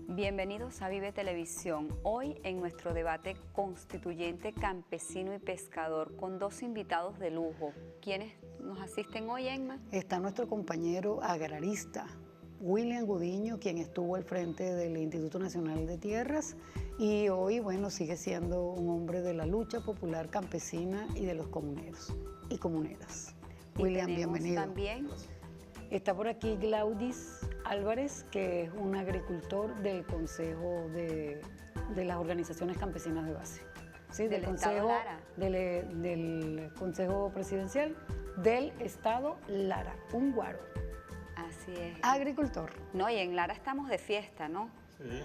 Bienvenidos a Vive Televisión. Hoy en nuestro debate constituyente campesino y pescador con dos invitados de lujo. ¿Quiénes nos asisten hoy, Emma? Está nuestro compañero agrarista, William Gudiño, quien estuvo al frente del Instituto Nacional de Tierras y hoy, bueno, sigue siendo un hombre de la lucha popular campesina y de los comuneros y comuneras. William, bienvenido. También está por aquí Glaudis Álvarez, que es un agricultor del Consejo de las Organizaciones Campesinas de Base. ¿Sí? Del Estado Lara. Del Consejo Presidencial del Estado Lara, un guaro. Así es. Agricultor. No, y en Lara estamos de fiesta, ¿no? Sí.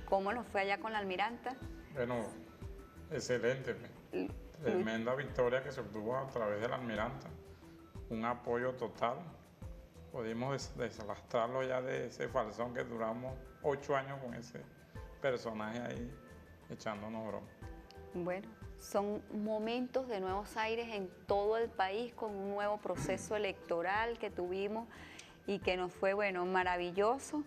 ¿Cómo nos fue allá con la almiranta? Bueno, excelente. Tremenda victoria que se obtuvo a través de la almiranta. Un apoyo total. Pudimos deslastrarlo ya de ese falsón que duramos 8 años con ese personaje ahí echándonos broma. Bueno, son momentos de nuevos aires en todo el país con un nuevo proceso electoral que tuvimos y que nos fue, bueno, maravilloso.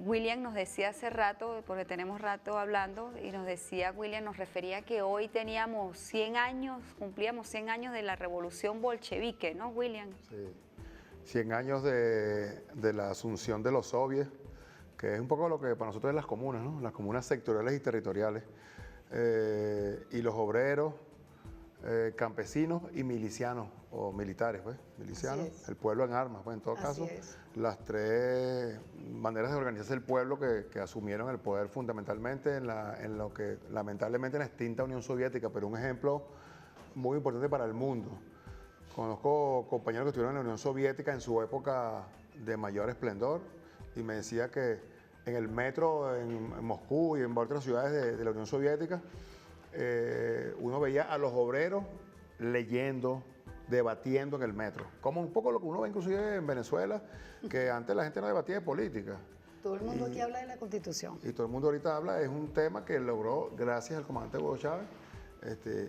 William nos decía hace rato, porque tenemos rato hablando, y nos decía, William nos refería que hoy teníamos 100 años, cumplíamos 100 años de la revolución bolchevique, ¿no, William? Sí. 100 años de la asunción de los soviets, que es un poco lo que para nosotros es las comunas, ¿no? Las comunas sectoriales y territoriales, y los obreros, campesinos y milicianos, o militares, pues, milicianos, el pueblo en armas, pues, en todo caso, las tres maneras de organizarse el pueblo que asumieron el poder fundamentalmente en lo que lamentablemente en la extinta Unión Soviética, pero un ejemplo muy importante para el mundo. Conozco compañeros que estuvieron en la Unión Soviética en su época de mayor esplendor y me decía que en el metro en Moscú y en otras ciudades de la Unión Soviética uno veía a los obreros leyendo, debatiendo en el metro, como un poco lo que uno ve inclusive en Venezuela, que antes la gente no debatía de política. Todo el mundo aquí habla de la Constitución. Y todo el mundo ahorita habla, es un tema que logró gracias al comandante Hugo Chávez,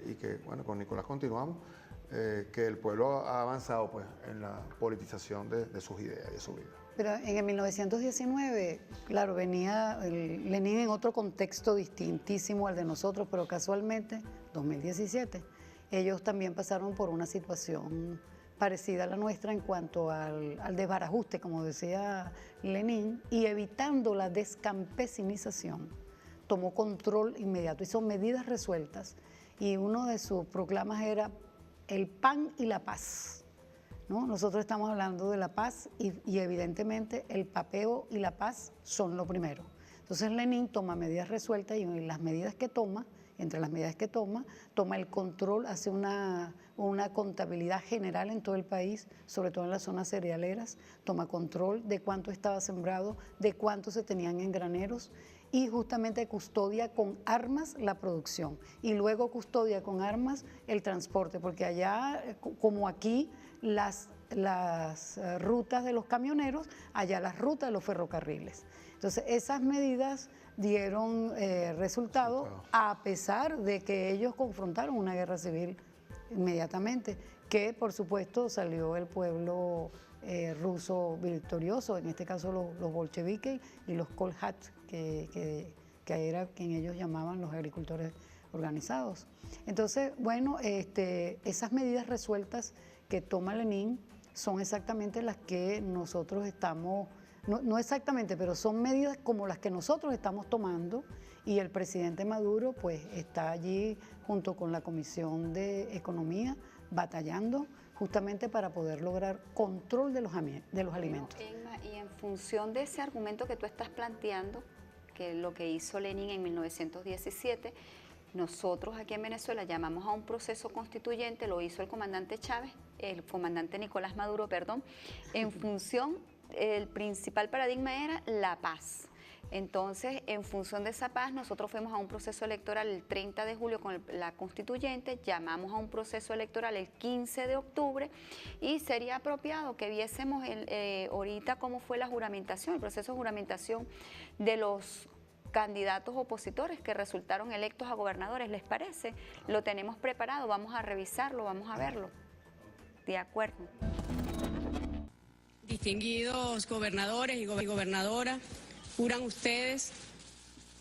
y que, bueno, con Nicolás continuamos, que el pueblo ha avanzado pues, en la politización de sus ideas y de su vida. Pero en el 1919, claro, venía Lenin en otro contexto distintísimo al de nosotros, pero casualmente, 2017, ellos también pasaron por una situación parecida a la nuestra en cuanto al desbarajuste, como decía Lenin, y evitando la descampesinización, tomó control inmediato, hizo medidas resueltas, y uno de sus proclamas era el pan y la paz, ¿no? Nosotros estamos hablando de la paz y evidentemente el papeo y la paz son lo primero. Entonces Lenin toma medidas resueltas y en las medidas que toma, entre las medidas que toma el control, hace una contabilidad general en todo el país, sobre todo en las zonas cerealeras, toma control de cuánto estaba sembrado, de cuánto se tenían en graneros, y justamente custodia con armas la producción y luego custodia con armas el transporte, porque allá, como aquí, las rutas de los camioneros, allá las rutas de los ferrocarriles. Entonces esas medidas dieron resultado a pesar de que ellos confrontaron una guerra civil inmediatamente, que por supuesto salió el pueblo ruso victorioso, en este caso los bolcheviques y los kolhat, que era quien ellos llamaban los agricultores organizados. Entonces, bueno, esas medidas resueltas que toma Lenin son exactamente las que nosotros estamos, no exactamente, pero son medidas como las que nosotros estamos tomando, y el presidente Maduro pues está allí junto con la Comisión de Economía batallando justamente para poder lograr control de los alimentos. Emma, y en función de ese argumento que tú estás planteando, que lo que hizo Lenin en 1917, nosotros aquí en Venezuela llamamos a un proceso constituyente, lo hizo el comandante Chávez, el comandante Nicolás Maduro, perdón, en función, el principal paradigma era la paz. Entonces, en función de esa paz, nosotros fuimos a un proceso electoral el 30 de julio con la constituyente, llamamos a un proceso electoral el 15 de octubre y sería apropiado que viésemos ahorita cómo fue la juramentación, el proceso de juramentación de los candidatos opositores que resultaron electos a gobernadores. ¿Les parece? Lo tenemos preparado, vamos a revisarlo, vamos a verlo. De acuerdo. Distinguidos gobernadores y gobernadoras, juran ustedes,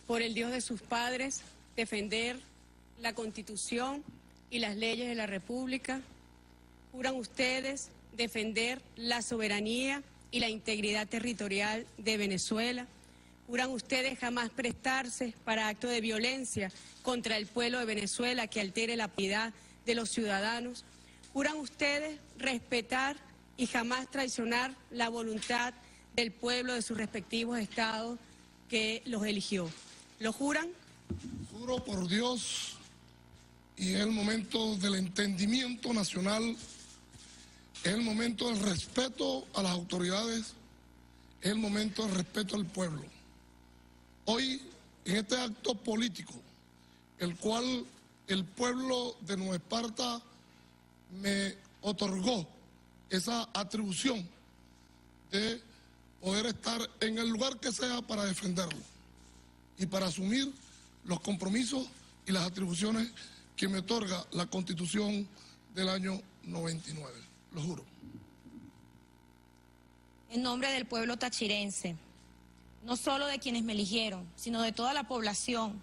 por el Dios de sus padres, defender la Constitución y las leyes de la República. Juran ustedes defender la soberanía y la integridad territorial de Venezuela. Juran ustedes jamás prestarse para actos de violencia contra el pueblo de Venezuela que altere la piedad de los ciudadanos. Juran ustedes respetar y jamás traicionar la voluntad del pueblo de sus respectivos estados que los eligió. ¿Lo juran? Juro por Dios, y es el momento del entendimiento nacional, es el momento del respeto a las autoridades, es el momento del respeto al pueblo. Hoy, en este acto político, el cual el pueblo de Nueva Esparta me otorgó esa atribución de poder estar en el lugar que sea para defenderlo y para asumir los compromisos y las atribuciones que me otorga la Constitución del año 99. Lo juro. En nombre del pueblo tachirense, no solo de quienes me eligieron, sino de toda la población,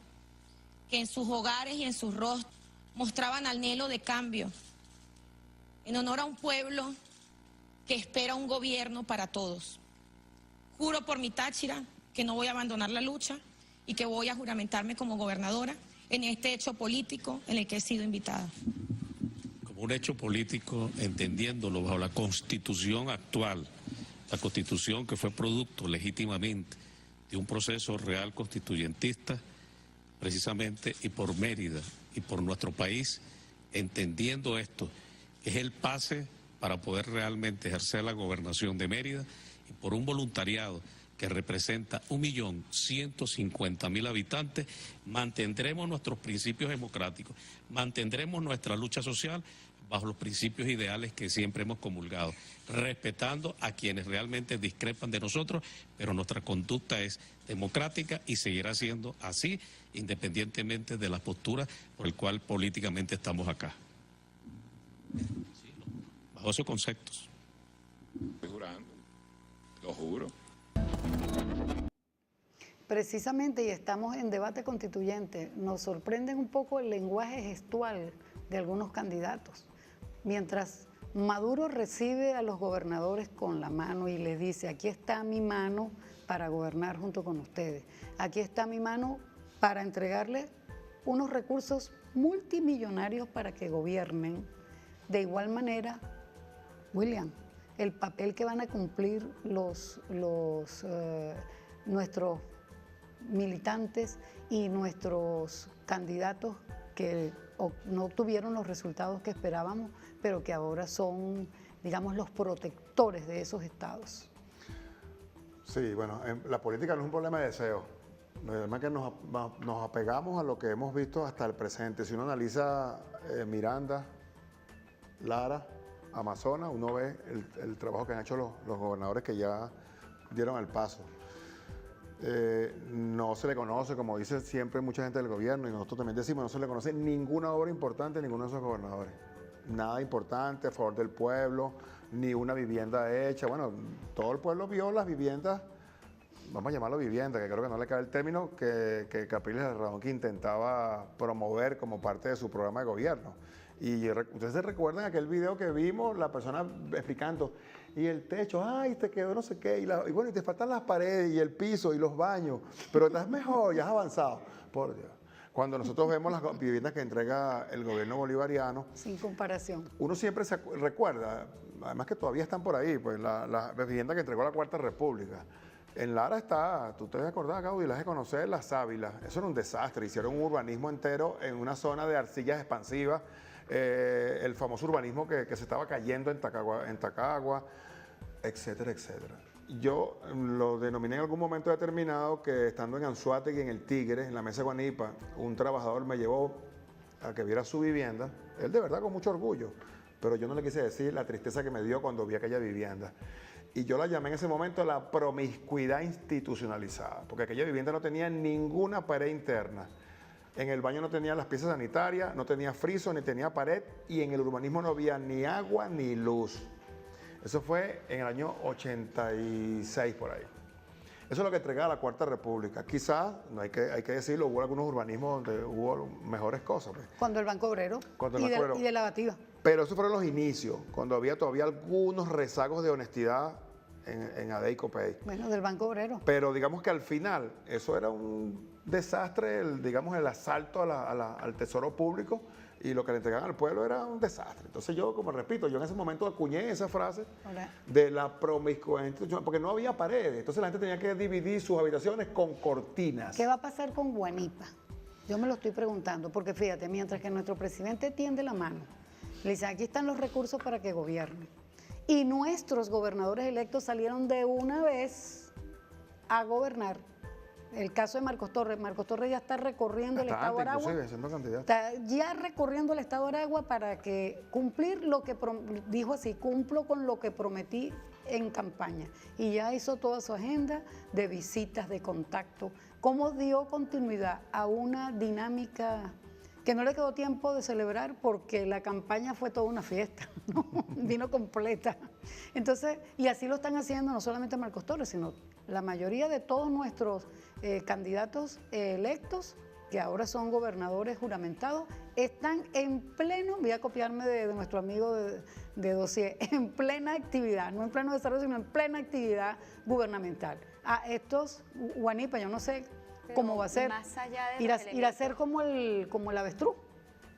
que en sus hogares y en sus rostros mostraban anhelo de cambio, en honor a un pueblo que espera un gobierno para todos. Juro por mi Táchira que no voy a abandonar la lucha y que voy a juramentarme como gobernadora en este hecho político en el que he sido invitada. Como un hecho político, entendiéndolo bajo la Constitución actual, la Constitución que fue producto legítimamente de un proceso real constituyentista, precisamente, y por Mérida y por nuestro país, entendiendo esto, es el pase para poder realmente ejercer la gobernación de Mérida, y por un voluntariado que representa 1.150.000 habitantes, mantendremos nuestros principios democráticos, mantendremos nuestra lucha social bajo los principios ideales que siempre hemos comulgado, respetando a quienes realmente discrepan de nosotros, pero nuestra conducta es democrática y seguirá siendo así, independientemente de la postura por la cual políticamente estamos acá. Bajo esos conceptos. Estoy jurando, lo juro. Precisamente, y estamos en debate constituyente, nos sorprende un poco el lenguaje gestual de algunos candidatos. Mientras Maduro recibe a los gobernadores con la mano y les dice, aquí está mi mano para gobernar junto con ustedes, aquí está mi mano para entregarle unos recursos multimillonarios para que gobiernen. De igual manera, William, el papel que van a cumplir nuestros militantes y nuestros candidatos que no obtuvieron los resultados que esperábamos, pero que ahora son, digamos, los protectores de esos estados. Sí, bueno, la política no es un problema de deseo. Además que nos apegamos a lo que hemos visto hasta el presente. Si uno analiza Miranda, Lara, Amazonas, uno ve el trabajo que han hecho los gobernadores que ya dieron el paso. No se le conoce, como dice siempre mucha gente del gobierno, y nosotros también decimos, no se le conoce ninguna obra importante a ninguno de esos gobernadores. Nada importante a favor del pueblo, ni una vivienda hecha. Bueno, todo el pueblo vio las viviendas, vamos a llamarlo vivienda, que creo que no le cabe el término, que Capriles Larraón que intentaba promover como parte de su programa de gobierno. Y ustedes se recuerdan aquel video que vimos, la persona explicando, y el techo, ay, te quedó no sé qué, y bueno, y te faltan las paredes y el piso y los baños, pero estás mejor, ya has avanzado. Por Dios. Cuando nosotros vemos las viviendas que entrega el gobierno bolivariano, sin comparación, uno siempre se recuerda, además que todavía están por ahí, pues la vivienda que entregó la Cuarta República. En Lara está, tú te acordás, Gaudí, las de conocer, las sábilas, eso era un desastre, hicieron un urbanismo entero en una zona de arcillas expansivas, el famoso urbanismo que se estaba cayendo en Tacagua, etcétera, etcétera. yo lo denominé en algún momento determinado que estando en Anzoátegui, en el Tigre, en la mesa de Guanipa, un trabajador me llevó a que viera su vivienda, él de verdad con mucho orgullo, pero yo no le quise decir la tristeza que me dio cuando vi aquella vivienda. Y yo la llamé en ese momento la promiscuidad institucionalizada, porque aquella vivienda no tenía ninguna pared interna. En el baño no tenía las piezas sanitarias, no tenía friso, ni tenía pared, y en el urbanismo no había ni agua ni luz. Eso fue en el año 86 por ahí. Eso es lo que entregaba la Cuarta República. Quizás, no hay que decirlo, hubo algunos urbanismos donde hubo mejores cosas. Pues. Cuando el Banco Obrero y de la Bativa. Pero esos fueron los inicios, cuando había todavía algunos rezagos de honestidad en ADE y COPEI. Bueno, del Banco Obrero. Pero digamos que al final, eso era un desastre, el asalto al tesoro público, y lo que le entregaban al pueblo era un desastre. Entonces yo, como repito, yo en ese momento acuñé esa frase de la promiscuidad institucional, porque no había paredes, entonces la gente tenía que dividir sus habitaciones con cortinas. ¿Qué va a pasar con Guanipa? Yo me lo estoy preguntando, porque fíjate, mientras que nuestro presidente tiende la mano, le dice, aquí están los recursos para que gobierne, y nuestros gobernadores electos salieron de una vez a gobernar. El caso de Marcos Torres ya está recorriendo el estado de Aragua. Está ya recorriendo el estado de Aragua para que cumplir lo que dijo así, cumplo con lo que prometí en campaña. Y ya hizo toda su agenda de visitas, de contacto. Cómo dio continuidad a una dinámica que no le quedó tiempo de celebrar porque la campaña fue toda una fiesta, ¿no? Vino completa. Entonces, y así lo están haciendo no solamente Marcos Torres, sino la mayoría de todos nuestros candidatos electos, que ahora son gobernadores juramentados, están en pleno, voy a copiarme de nuestro amigo de dossier, en plena actividad, no en pleno desarrollo, sino en plena actividad gubernamental. A estos, Guanipa, yo no sé cómo va a ser, más allá de ir a ser como el avestruz.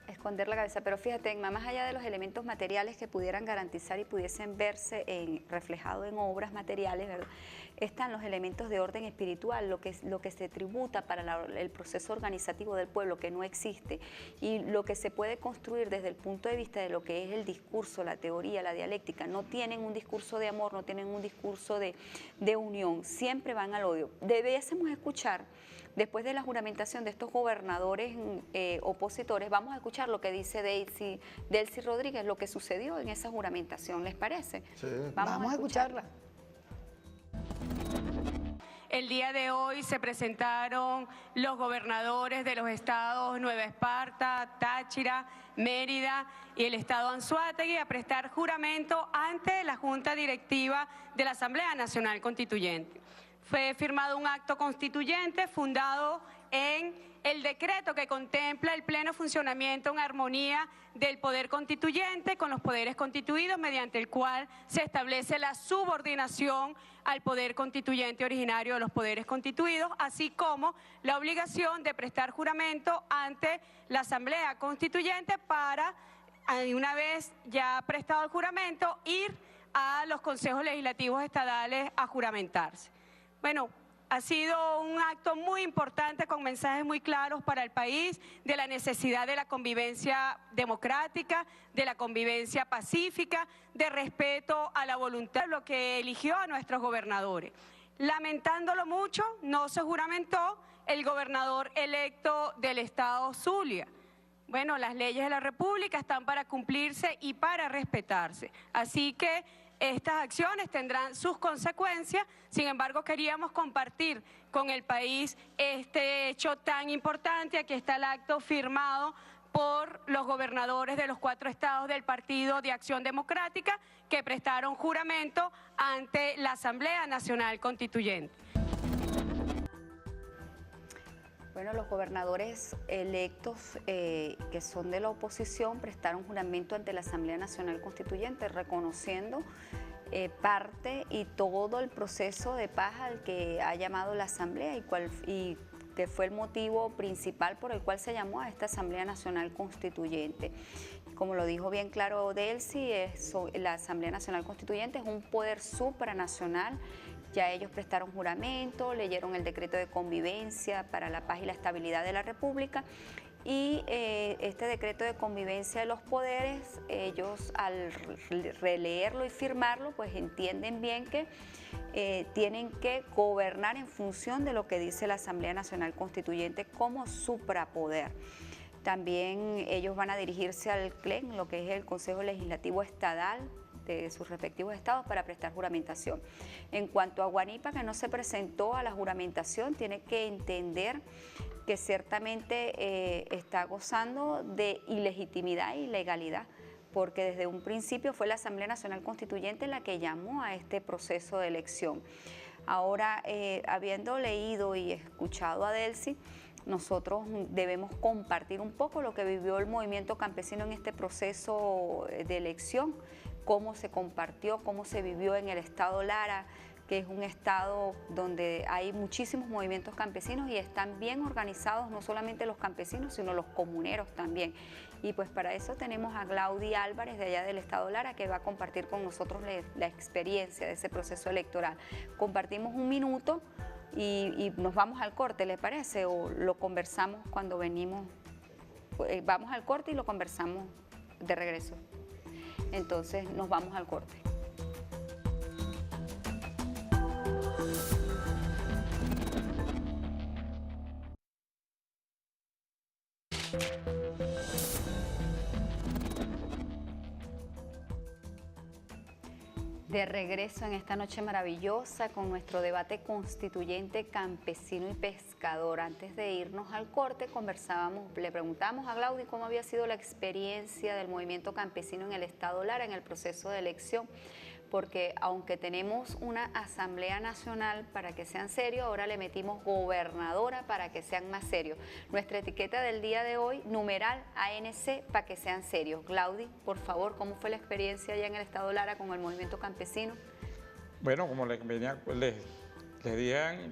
Esconder la cabeza, pero fíjate, más allá de los elementos materiales que pudieran garantizar y pudiesen verse reflejado en obras materiales, ¿verdad? Están los elementos de orden espiritual, lo que se tributa para el proceso organizativo del pueblo, que no existe, y lo que se puede construir desde el punto de vista de lo que es el discurso, la teoría, la dialéctica. No tienen un discurso de amor, no tienen un discurso de unión, siempre van al odio. Debiésemos escuchar, después de la juramentación de estos gobernadores opositores, vamos a escuchar lo que dice Delcy Rodríguez, lo que sucedió en esa juramentación, ¿les parece? Sí. Vamos a escucharla. El día de hoy se presentaron los gobernadores de los estados Nueva Esparta, Táchira, Mérida y el estado Anzoátegui a prestar juramento ante la Junta Directiva de la Asamblea Nacional Constituyente. Fue firmado un acto constituyente fundado en el decreto que contempla el pleno funcionamiento en armonía del poder constituyente con los poderes constituidos, mediante el cual se establece la subordinación al poder constituyente originario de los poderes constituidos, así como la obligación de prestar juramento ante la Asamblea Constituyente para, una vez ya prestado el juramento, ir a los consejos legislativos estadales a juramentarse. Bueno, ha sido un acto muy importante con mensajes muy claros para el país de la necesidad de la convivencia democrática, de la convivencia pacífica, de respeto a la voluntad, lo que eligió a nuestros gobernadores. Lamentándolo mucho, no se juramentó el gobernador electo del estado Zulia. Bueno, las leyes de la República están para cumplirse y para respetarse. Así que estas acciones tendrán sus consecuencias, sin embargo queríamos compartir con el país este hecho tan importante. Aquí está el acto firmado por los gobernadores de los 4 estados del Partido de Acción Democrática que prestaron juramento ante la Asamblea Nacional Constituyente. Bueno, los gobernadores electos que son de la oposición prestaron juramento ante la Asamblea Nacional Constituyente, reconociendo parte y todo el proceso de paz al que ha llamado la Asamblea y que fue el motivo principal por el cual se llamó a esta Asamblea Nacional Constituyente. Como lo dijo bien claro Delcy, la Asamblea Nacional Constituyente es un poder supranacional. Ya ellos prestaron juramento, leyeron el decreto de convivencia para la paz y la estabilidad de la República y este decreto de convivencia de los poderes, ellos al releerlo y firmarlo, pues entienden bien que tienen que gobernar en función de lo que dice la Asamblea Nacional Constituyente como suprapoder. También ellos van a dirigirse al CLEN, lo que es el Consejo Legislativo Estadal de sus respectivos estados, para prestar juramentación. En cuanto a Guanipa, que no se presentó a la juramentación, tiene que entender que ciertamente está gozando de ilegitimidad e ilegalidad, porque desde un principio fue la Asamblea Nacional Constituyente la que llamó a este proceso de elección. Ahora, habiendo leído y escuchado a Delcy, nosotros debemos compartir un poco lo que vivió el movimiento campesino en este proceso de elección, cómo se compartió, cómo se vivió en el estado Lara, que es un estado donde hay muchísimos movimientos campesinos y están bien organizados, no solamente los campesinos, sino los comuneros también. Y pues para eso tenemos a Glaudi Álvarez de allá del estado Lara, que va a compartir con nosotros la experiencia de ese proceso electoral. Compartimos un minuto y nos vamos al corte, ¿le parece? O lo conversamos cuando venimos, vamos al corte y lo conversamos de regreso. Entonces nos vamos al corte. De regreso en esta noche maravillosa con nuestro debate constituyente campesino y pescador. Antes de irnos al corte le preguntábamos a Glaudi cómo había sido la experiencia del movimiento campesino en el estado Lara en el proceso de elección, porque aunque tenemos una Asamblea Nacional para que sean serios, ahora le metimos gobernadora para que sean más serios. Nuestra etiqueta del día de hoy, numeral ANC, para que sean serios. Glaudi, por favor, ¿cómo fue la experiencia allá en el estado Lara con el movimiento campesino? Bueno, como les dije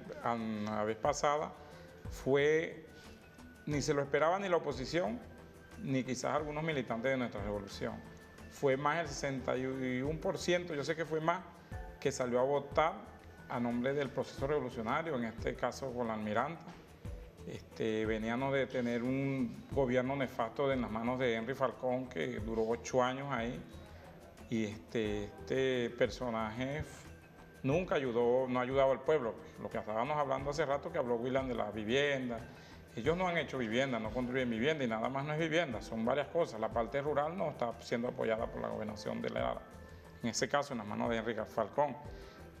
la vez pasada, ni se lo esperaba ni la oposición, ni quizás algunos militantes de nuestra revolución. Fue más el 61%, yo sé que fue más, que salió a votar a nombre del proceso revolucionario, en este caso con la almiranta. Veníamos de tener un gobierno nefasto en las manos de Henry Falcón, que duró 8 años ahí, y este personaje nunca no ayudaba al pueblo. Lo que estábamos hablando hace rato, que habló William de la vivienda. Ellos no han hecho vivienda, no construyen vivienda y nada más no es vivienda, son varias cosas. La parte rural no está siendo apoyada por la gobernación de Lara, en ese caso en las manos de Enrique Falcón.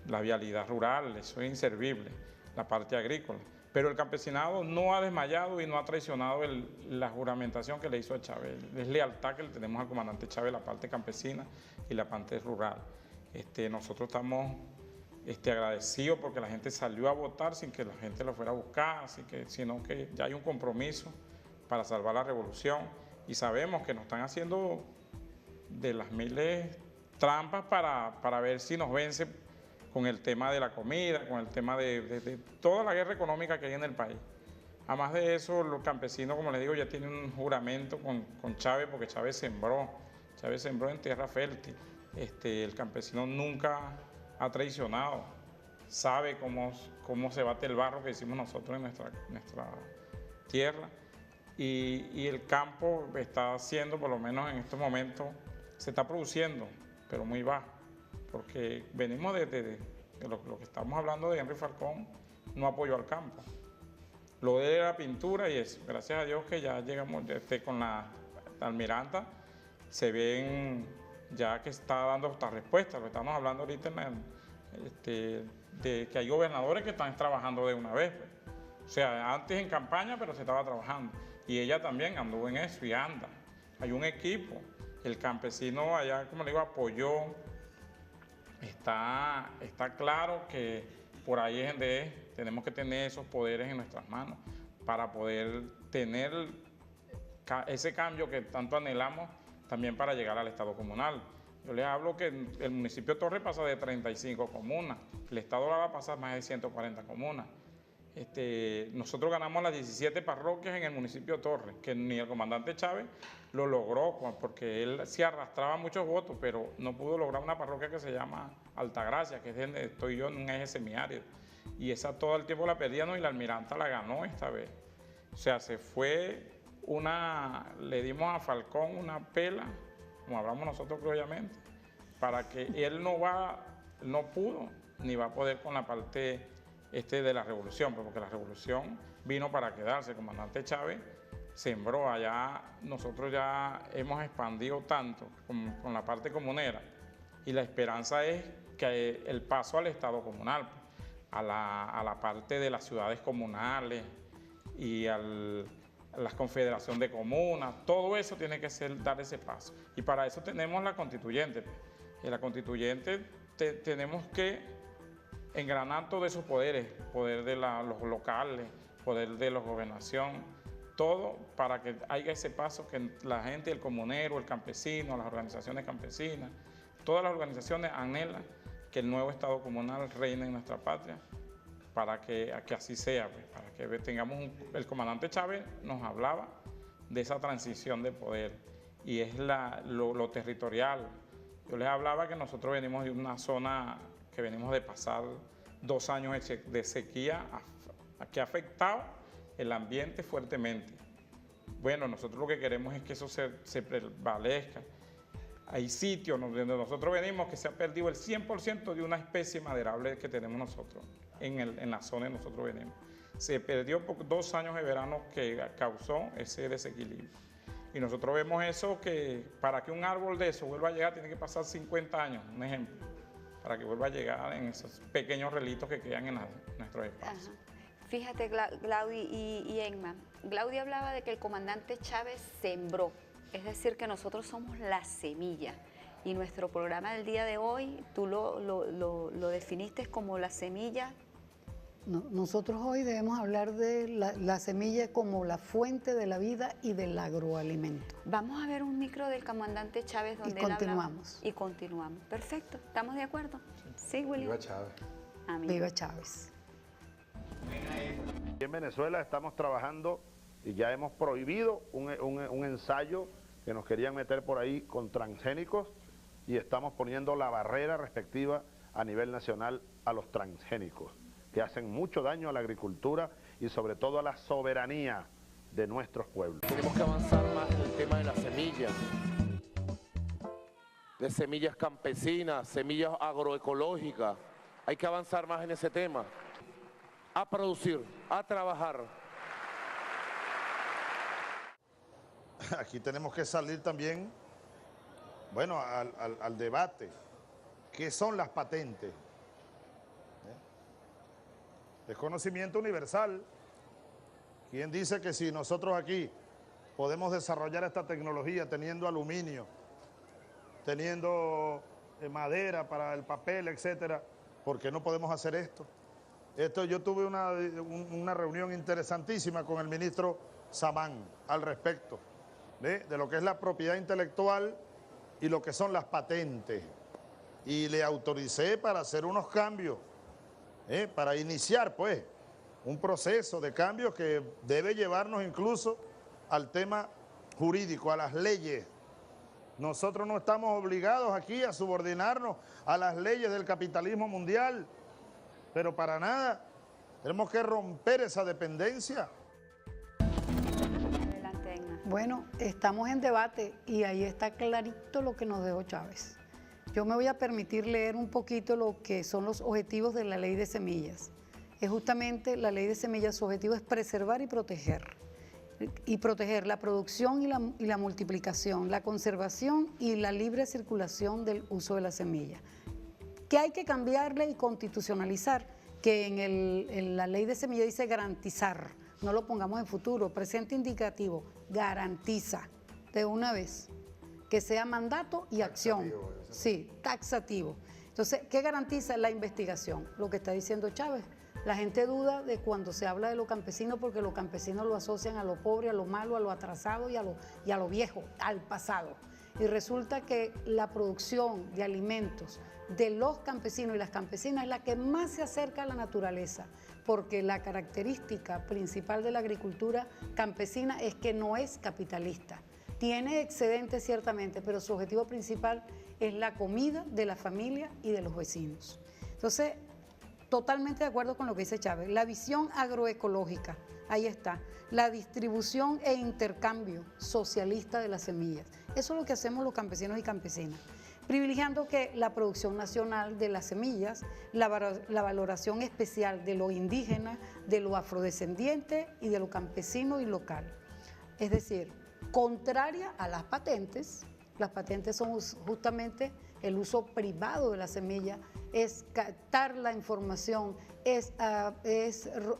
La vialidad rural, eso es inservible, la parte agrícola. Pero el campesinado no ha desmayado y no ha traicionado la juramentación que le hizo a Chávez. Es lealtad que le tenemos al comandante Chávez, la parte campesina y la parte rural. Nosotros estamos agradecidos porque la gente salió a votar sin que la gente lo fuera a buscar, sino que ya hay un compromiso para salvar la revolución y sabemos que nos están haciendo de las miles trampas para ver si nos vence con el tema de la comida, con el tema de toda la guerra económica que hay en el país. Además de eso, los campesinos, como les digo, ya tienen un juramento con Chávez, porque Chávez sembró en tierra fértil. El campesino nunca ha traicionado, sabe cómo se bate el barro que hicimos nosotros en nuestra tierra y el campo está haciendo, por lo menos en estos momentos, se está produciendo, pero muy bajo, porque venimos de lo que estamos hablando de Henry Falcón, no apoyó al campo. Lo de la pintura y eso, gracias a Dios que ya llegamos con la almiranta, se ven ya que está dando esta respuesta, lo que estamos hablando ahorita de que hay gobernadores que están trabajando de una vez. O sea, antes en campaña, pero se estaba trabajando. Y ella también anduvo en eso y anda. Hay un equipo. El campesino allá, como le digo, apoyó. Está claro que por ahí es donde tenemos que tener esos poderes en nuestras manos para poder tener ese cambio que tanto anhelamos también para llegar al Estado comunal. Yo les hablo que el municipio Torre pasa de 35 comunas, el Estado va a pasar más de 140 comunas. Nosotros ganamos las 17 parroquias en el municipio Torre, que ni el comandante Chávez lo logró, porque él sí arrastraba muchos votos, pero no pudo lograr una parroquia que se llama Altagracia, que es donde estoy yo, en un eje semiárido. Y esa todo el tiempo la perdíamos y la almiranta la ganó esta vez. O sea, se fue le dimos a Falcón una pela, como hablamos nosotros criolamente, para que él no pudo ni va a poder con la parte de la revolución, porque la revolución vino para quedarse. El comandante Chávez sembró allá, nosotros ya hemos expandido tanto con la parte comunera, y la esperanza es que el paso al Estado comunal, a la parte de las ciudades comunales y a las confederaciones de comunas, todo eso tiene que dar ese paso. Y para eso tenemos la constituyente. En la constituyente tenemos que engranar todos esos poderes, poder de los locales, poder de la gobernación, todo para que haya ese paso que la gente, el comunero, el campesino, las organizaciones campesinas, todas las organizaciones anhelan que el nuevo Estado comunal reine en nuestra patria, para que así sea, pues, para que tengamos el comandante Chávez nos hablaba de esa transición de poder, y es lo territorial. Yo les hablaba que nosotros venimos de una zona que venimos de pasar 2 años de sequía que ha afectado el ambiente fuertemente. Bueno, nosotros lo que queremos es que eso se prevalezca. Hay sitios donde nosotros venimos que se ha perdido el 100% de una especie maderable que tenemos nosotros en la zona donde nosotros venimos. Se perdió por 2 años de verano que causó ese desequilibrio. Y nosotros vemos eso, que para que un árbol de eso vuelva a llegar tiene que pasar 50 años, un ejemplo, para que vuelva a llegar en esos pequeños relitos que quedan en nuestros espacios. Ajá. Fíjate, Glaudi y Emma, Glaudi hablaba de que el comandante Chávez sembró, es decir, que nosotros somos la semilla. Y nuestro programa del día de hoy, tú lo definiste como la semilla. No, nosotros hoy debemos hablar de la semilla como la fuente de la vida y del agroalimento. Vamos a ver un micro del comandante Chávez donde y continuamos. Él habla, y continuamos. Perfecto, ¿estamos de acuerdo? Sí, William. Viva Chávez. Amén. Viva Chávez. En Venezuela estamos trabajando y ya hemos prohibido un ensayo que nos querían meter por ahí con transgénicos, y estamos poniendo la barrera respectiva a nivel nacional a los transgénicos, que hacen mucho daño a la agricultura y sobre todo a la soberanía de nuestros pueblos. Tenemos que avanzar más en el tema de las semillas, de semillas campesinas, semillas agroecológicas. Hay que avanzar más en ese tema, a producir, a trabajar. Aquí tenemos que salir también, bueno, al debate. ¿Qué son las patentes? Es conocimiento universal. ¿Quién dice que si nosotros aquí podemos desarrollar esta tecnología teniendo aluminio, teniendo madera para el papel, etcétera, por qué no podemos hacer esto? Yo tuve una reunión interesantísima con el ministro Samán al respecto de lo que es la propiedad intelectual y lo que son las patentes. Y le autoricé para hacer unos cambios, para iniciar pues un proceso de cambios que debe llevarnos incluso al tema jurídico, a las leyes. Nosotros no estamos obligados aquí a subordinarnos a las leyes del capitalismo mundial, pero para nada. Tenemos que romper esa dependencia. Adelante, Emma. Bueno, estamos en debate y ahí está clarito lo que nos dejó Chávez. Yo me voy a permitir leer un poquito lo que son los objetivos de la ley de semillas. Es justamente la ley de semillas, su objetivo es preservar y proteger. Y proteger la producción y la multiplicación, la conservación y la libre circulación del uso de la semilla. Que hay que cambiarle y constitucionalizar, que en la ley de semilla dice garantizar, no lo pongamos en futuro, presente indicativo, garantiza de una vez, que sea mandato y acción. Sí, taxativo. Entonces, ¿qué garantiza? La investigación, lo que está diciendo Chávez. La gente duda de cuando se habla de lo campesino porque los campesinos lo asocian a lo pobre, a lo malo, a lo atrasado y a lo viejo, al pasado. Y resulta que la producción de alimentos de los campesinos y las campesinas es la que más se acerca a la naturaleza, porque la característica principal de la agricultura campesina es que no es capitalista. Tiene excedentes ciertamente, pero su objetivo principal es la comida de la familia y de los vecinos. Entonces, Totalmente de acuerdo con lo que dice Chávez. La visión agroecológica, ahí está. La distribución e intercambio socialista de las semillas. Eso es lo que hacemos los campesinos y campesinas. Privilegiando que la producción nacional de las semillas, la valoración especial de lo indígena, de lo afrodescendiente y de lo campesino y local. Es decir, contraria a las patentes son justamente el uso privado de la semilla, es captar la información, es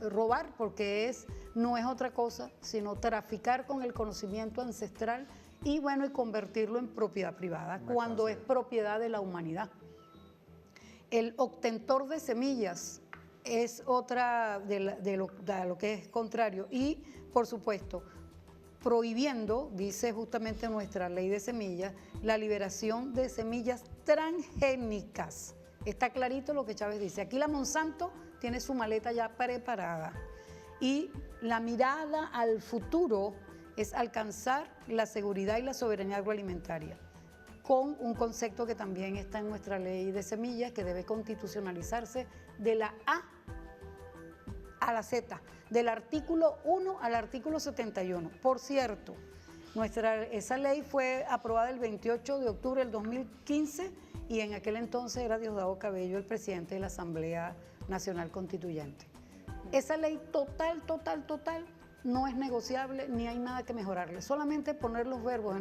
robar, porque no es otra cosa, sino traficar con el conocimiento ancestral y convertirlo en propiedad privada, cuando es propiedad de la humanidad. El obtentor de semillas es otra de lo que es contrario y, por supuesto, prohibiendo, dice justamente nuestra ley de semillas, la liberación de semillas transgénicas. Está clarito lo que Chávez dice. Aquí la Monsanto tiene su maleta ya preparada y la mirada al futuro es alcanzar la seguridad y la soberanía agroalimentaria, con un concepto que también está en nuestra ley de semillas, que debe constitucionalizarse de la A a la Z, del artículo 1 al artículo 71. Por cierto, esa ley fue aprobada el 28 de octubre del 2015 y en aquel entonces era Diosdado Cabello el presidente de la Asamblea Nacional Constituyente. Esa ley total, no es negociable ni hay nada que mejorarle, solamente poner los verbos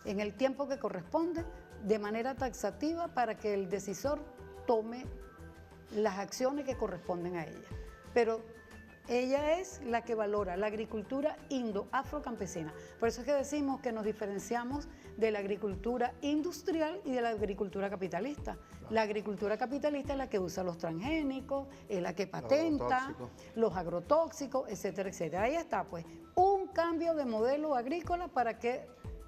en el tiempo que corresponde de manera taxativa para que el decisor tome las acciones que corresponden a ella. Pero ella es la que valora la agricultura indo-afrocampesina. Por eso es que decimos que nos diferenciamos de la agricultura industrial y de la agricultura capitalista. La agricultura capitalista es la que usa los transgénicos, es la que patenta, los agrotóxicos, etcétera, etcétera. Ahí está, pues, un cambio de modelo agrícola para que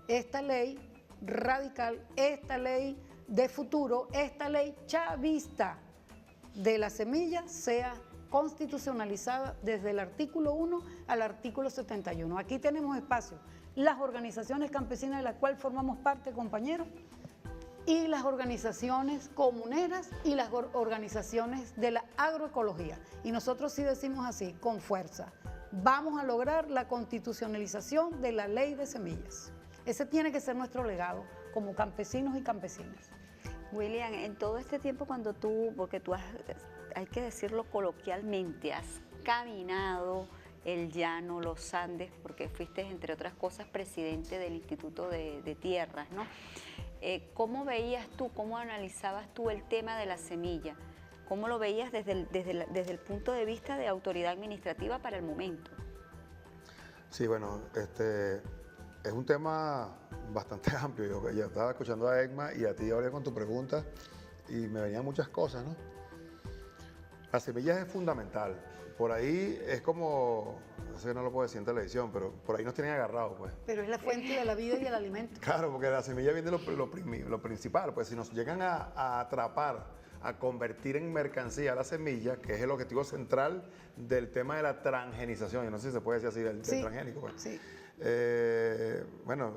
esta ley radical, esta ley de futuro, esta ley chavista de la semilla sea constitucionalizada desde el artículo 1 al artículo 71. Aquí tenemos espacio. Las organizaciones campesinas de las cuales formamos parte, compañeros, y las organizaciones comuneras y las organizaciones de la agroecología. Y nosotros sí decimos así, con fuerza, vamos a lograr la constitucionalización de la ley de semillas. Ese tiene que ser nuestro legado como campesinos y campesinas. William, en todo este tiempo porque tú hay que decirlo coloquialmente, has caminado el llano, los Andes, porque fuiste, entre otras cosas, presidente del Instituto de Tierras, ¿no? ¿Cómo veías tú, cómo analizabas tú el tema de la semilla? ¿Cómo lo veías desde el punto de vista de autoridad administrativa para el momento? Sí, bueno, es un tema bastante amplio. Yo ya estaba escuchando a Egma y a ti ahora con tu pregunta y me venían muchas cosas, ¿no? La semilla es fundamental. Por ahí es como, no sé, no lo puedo decir en televisión, pero por ahí nos tienen agarrados, pues. Pero es la fuente de la vida y el alimento. Claro, porque la semilla viene lo principal, pues si nos llegan a atrapar, a convertir en mercancía la semilla, que es el objetivo central del tema de la transgenización, yo no sé si se puede decir así, del transgénico, pues. Sí. Bueno,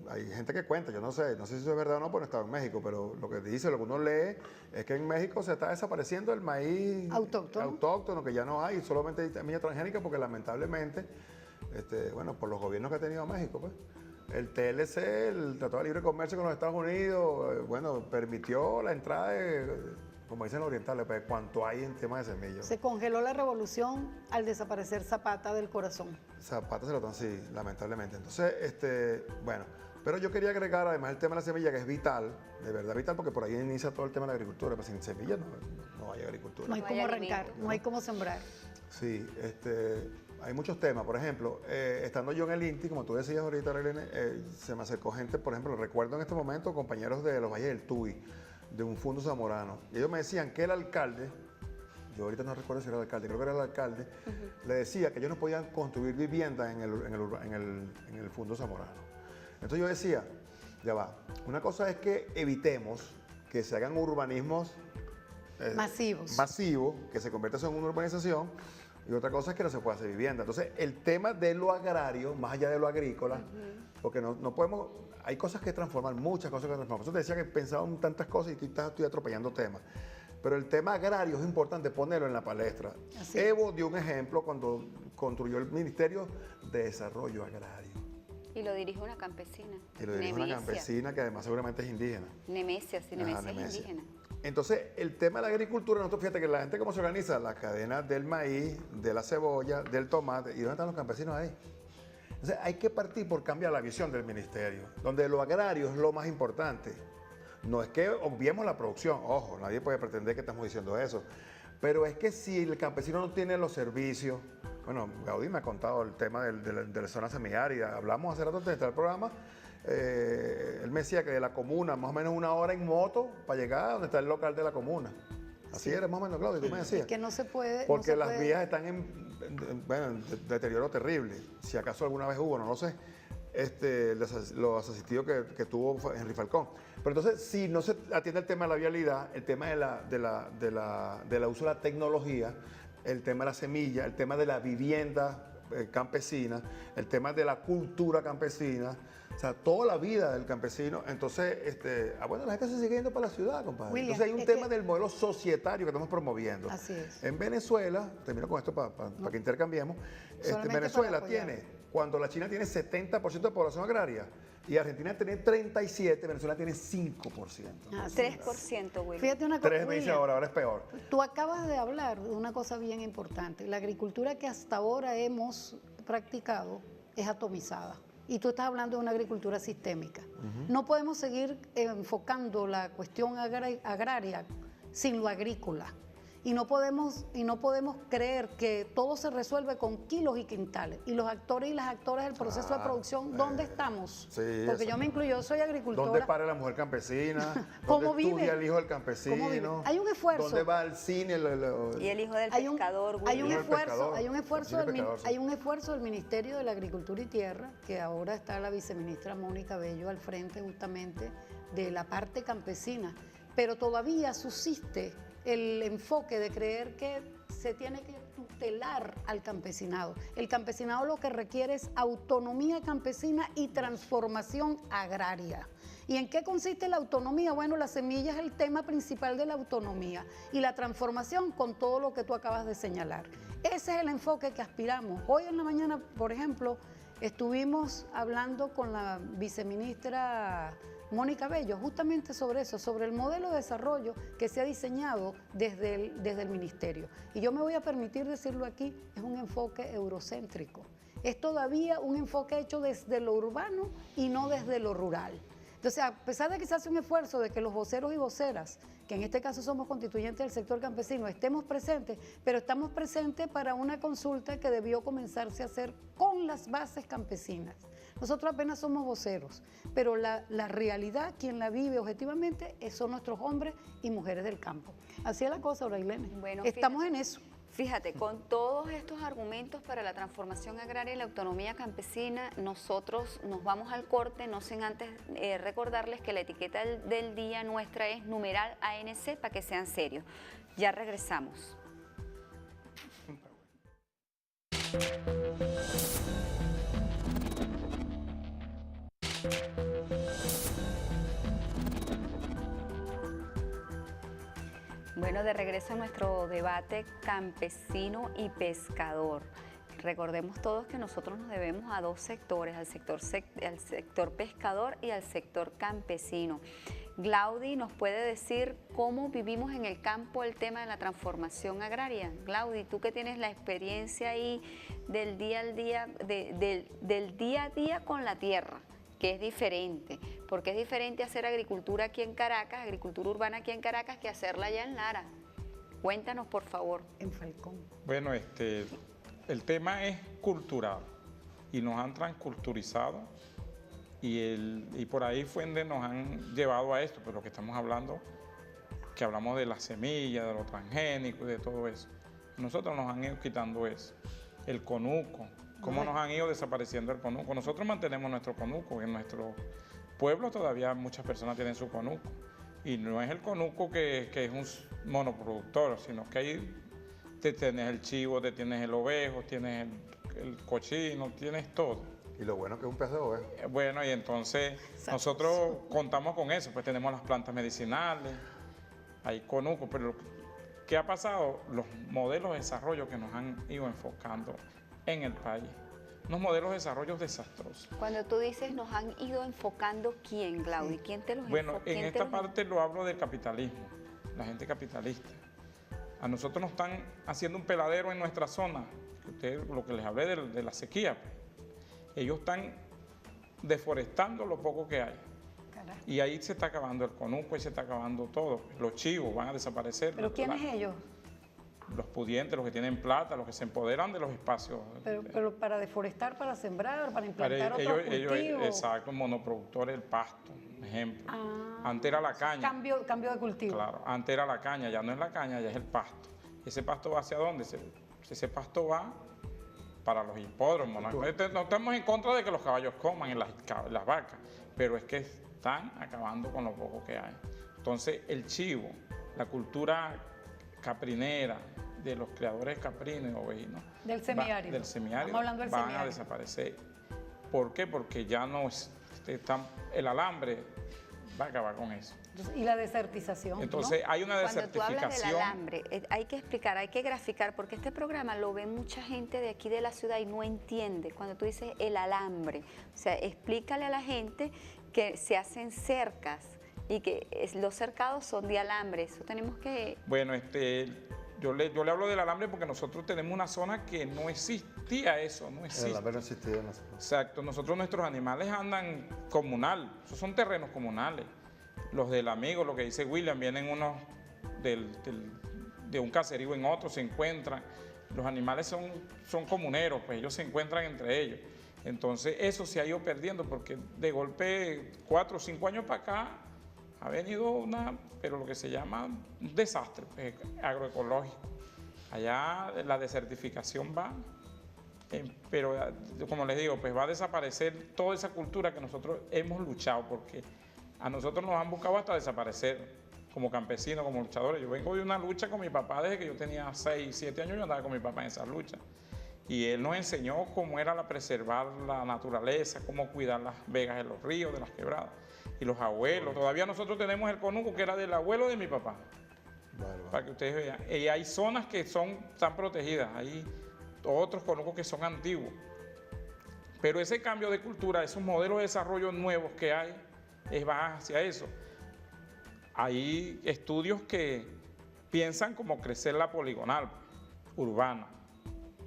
hay gente que cuenta, yo no sé si eso es verdad o no, porque no estaba en México, pero lo que dice, lo que uno lee, es que en México se está desapareciendo el maíz autóctono, que ya no hay, solamente hay semilla transgénica, porque lamentablemente, bueno, por los gobiernos que ha tenido México, pues, el TLC, el Tratado de Libre Comercio con los Estados Unidos, bueno, permitió la entrada de, como dicen los orientales, pues, cuánto hay en tema de semillas. Se congeló la revolución al desaparecer Zapata del corazón. Zapata se lo dan, sí, lamentablemente. Entonces, bueno, pero yo quería agregar además el tema de la semilla, que es vital, de verdad vital, porque por ahí inicia todo el tema de la agricultura, pues sin semillas no hay agricultura. No hay cómo arrancar, no hay cómo sembrar. Sí, hay muchos temas. Por ejemplo, estando yo en el INTI, como tú decías ahorita, Relene, se me acercó gente, por ejemplo, recuerdo en este momento compañeros de los Valles del Tuy, de un Fundo Zamorano, y ellos me decían que el alcalde, yo ahorita no recuerdo si era el alcalde, creo que era el alcalde, le decía que ellos no podían construir viviendas en el Fundo Zamorano. Entonces yo decía, ya va, una cosa es que evitemos que se hagan urbanismos masivos, que se convierta en una urbanización, y otra cosa es que no se pueda hacer vivienda. Entonces el tema de lo agrario, más allá de lo agrícola, porque no podemos, hay cosas que transformar, muchas cosas que transformar. Por eso te decía que pensaba en tantas cosas y estoy atropellando temas. Pero el tema agrario es importante ponerlo en la palestra. Así Evo dio un ejemplo cuando construyó el Ministerio de Desarrollo Agrario. Y lo dirige una campesina. Y lo dirige una campesina que además seguramente es indígena. Nemesia, sí, Nemesia es indígena. Entonces, el tema de la agricultura, nosotros fíjate que la gente cómo se organiza, la cadena del maíz, de la cebolla, del tomate, ¿y dónde están los campesinos ahí? Entonces, hay que partir por cambiar la visión del ministerio, donde lo agrario es lo más importante. No es que obviemos la producción, ojo, nadie puede pretender que estamos diciendo eso, pero es que si el campesino no tiene los servicios, bueno, Gaudí me ha contado el tema de la zona semiárida, hablamos hace rato desde el programa, él me decía que de la comuna, más o menos 1 hora en moto para llegar a donde está el local de la comuna. Así era más o menos, Claudio, tú me decías. Es que no se puede. Porque no se las puede. vías están en deterioro terrible. Si acaso alguna vez hubo, no lo sé. Los asistidos que tuvo Henry Falcón. Pero entonces, si no se atiende el tema de la vialidad, el tema de la uso de la tecnología, el tema de la semilla, el tema de la vivienda campesina, el tema de la cultura campesina, o sea, toda la vida del campesino. Entonces, bueno, la gente se sigue yendo para la ciudad, compadre. William, entonces hay un tema del modelo societario que estamos promoviendo. Así es. En Venezuela, termino con esto para que intercambiemos, Venezuela tiene, cuando la China tiene 70% de población agraria y Argentina tiene 37%, Venezuela tiene 5%. 3%, William. Fíjate una cosa, 3 veces ahora es peor. Tú acabas de hablar de una cosa bien importante. La agricultura que hasta ahora hemos practicado es atomizada. Y tú estás hablando de una agricultura sistémica. No podemos seguir enfocando la cuestión agraria sin lo agrícola. Y no podemos creer que todo se resuelve con kilos y quintales. Y los actores y las actoras del proceso de producción, ¿dónde estamos? Sí, porque yo me incluyo, yo soy agricultora. ¿Dónde para la mujer campesina? ¿Cómo ¿Dónde vive? estudia el hijo del campesino? Hay un esfuerzo. ¿Dónde va al cine? Y el hijo del pescador. Hay un William. esfuerzo del Ministerio de la Agricultura y Tierra, que ahora está la viceministra Mónica Bello al frente justamente de la parte campesina, pero todavía subsiste el enfoque de creer que se tiene que tutelar al campesinado. El campesinado lo que requiere es autonomía campesina y transformación agraria. ¿Y en qué consiste la autonomía? Bueno, la semilla es el tema principal de la autonomía y la transformación con todo lo que tú acabas de señalar. Ese es el enfoque que aspiramos. Hoy en la mañana, por ejemplo, estuvimos hablando con la viceministra Mónica Bello, justamente sobre eso, sobre el modelo de desarrollo que se ha diseñado desde el Ministerio. Y yo me voy a permitir decirlo aquí, es un enfoque eurocéntrico. Es todavía un enfoque hecho desde lo urbano y no desde lo rural. Entonces, a pesar de que se hace un esfuerzo de que los voceros y voceras, que en este caso somos constituyentes del sector campesino, estemos presentes, pero estamos presentes para una consulta que debió comenzarse a hacer con las bases campesinas. Nosotros apenas somos voceros, pero la realidad, quien la vive objetivamente, son nuestros hombres y mujeres del campo. Así es la cosa, Brailene. Bueno, estamos en eso. Fíjate, con todos estos argumentos para la transformación agraria y la autonomía campesina, nosotros nos vamos al corte, no sin antes recordarles que la etiqueta del día nuestra es numeral ANC para que sean serios. Ya regresamos. Bueno, de regreso a nuestro debate campesino y pescador. Recordemos todos que nosotros nos debemos a dos sectores, al sector pescador y al sector campesino. Glaudi nos puede decir cómo vivimos en el campo el tema de la transformación agraria. Glaudi, tú que tienes la experiencia ahí del día a día con la tierra, que es diferente, porque es diferente hacer agricultura aquí en Caracas, agricultura urbana aquí en Caracas, que hacerla allá en Lara. Cuéntanos, por favor. En Falcón. Bueno, el tema es cultural y nos han transculturizado y por ahí fue donde nos han llevado a esto, pero lo que estamos hablando, que hablamos de las semillas, de lo transgénico y de todo eso. Nosotros nos han ido quitando eso, el conuco. ¿Cómo nos han ido desapareciendo el conuco? Nosotros mantenemos nuestro conuco. En nuestro pueblo todavía muchas personas tienen su conuco. Y no es el conuco que es un monoproductor, sino que ahí te tienes el chivo, te tienes el ovejo, tienes el cochino, tienes todo. Y lo bueno que es un pez de oveja. Bueno, y entonces nosotros contamos con eso, pues tenemos las plantas medicinales. hay conuco, pero ¿qué ha pasado? Los modelos de desarrollo que nos han ido enfocando en el país, unos modelos de desarrollo desastrosos. Cuando tú dices nos han ido enfocando, ¿quién, Glaudi? ¿Quién te los Bueno, en esta parte lo hablo del capitalismo, la gente capitalista. A nosotros nos están haciendo un peladero en nuestra zona, lo que les hablé de la sequía. Ellos están deforestando lo poco que hay. Caray. Y ahí se está acabando el conuco y se está acabando todo. Los chivos van a desaparecer. ¿Pero quiénes ellos? Los pudientes, los que tienen plata, los que se empoderan de los espacios. Pero para deforestar, para sembrar, para implantar otros cultivos. Exacto, monoproductores del pasto, un ejemplo. Antes era la caña. Cambio de cultivo. Claro, antes era la caña, ya no es la caña, ya es el pasto. ¿Ese pasto va hacia dónde? Ese pasto va para los hipódromos. No estamos en contra de que los caballos coman en las vacas, pero es que están acabando con lo poco que hay. Entonces, el chivo, la cultura caprinera, de los criadores caprinos o ovejinos. Del semiárido. Estamos hablando del van semiárido. a desaparecer. ¿Por qué? Porque ya no el alambre va a acabar con eso. Y la desertización. Entonces, ¿no? hay una desertificación. Cuando tú hablas del alambre, hay que explicar, hay que graficar, porque este programa lo ve mucha gente de aquí de la ciudad y no entiende. Cuando tú dices el alambre, o sea, explícale a la gente que se hacen cercas y que los cercados son de alambre. Eso tenemos que... Bueno, yo le hablo del alambre porque nosotros tenemos una zona que no existía eso, no existe. El alambre no existía en la zona. Exacto, nuestros animales andan comunal, esos son terrenos comunales. Los del amigo, lo que dice William, vienen unos de un caserío en otro, se encuentran. Los animales son comuneros, pues ellos se encuentran entre ellos. Entonces eso se ha ido perdiendo porque de golpe 4 o 5 años para acá ha venido pero lo que se llama un desastre agroecológico. Allá la desertificación va, pero como les digo, pues va a desaparecer toda esa cultura que nosotros hemos luchado, porque a nosotros nos han buscado hasta desaparecer como campesinos, como luchadores. Yo vengo de una lucha con mi papá desde que yo tenía 6, 7 años, yo andaba con mi papá en esas luchas. Y él nos enseñó cómo era preservar la naturaleza, cómo cuidar las vegas de los ríos, de las quebradas. Y los abuelos, todavía nosotros tenemos el conuco que era del abuelo de mi papá. Vale. Para que ustedes vean. Y hay zonas que están protegidas, hay otros conucos que son antiguos. Pero ese cambio de cultura, esos modelos de desarrollo nuevos que hay, va hacia eso. Hay estudios que piensan como crecer la poligonal urbana,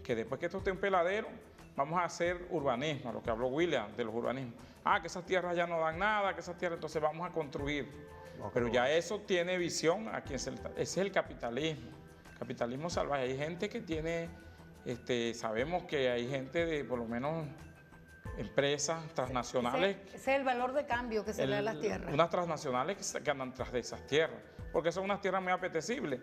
que después que esto esté un peladero, vamos a hacer urbanismo, lo que habló William de los urbanismos. Que esas tierras ya no dan nada, que esas tierras, entonces vamos a construir. Pero ya eso tiene visión, ese es el capitalismo salvaje. Hay gente que tiene, sabemos que hay gente de por lo menos empresas transnacionales. Ese es el valor de cambio que se le da a las tierras. Unas transnacionales que andan tras de esas tierras, porque son unas tierras muy apetecibles.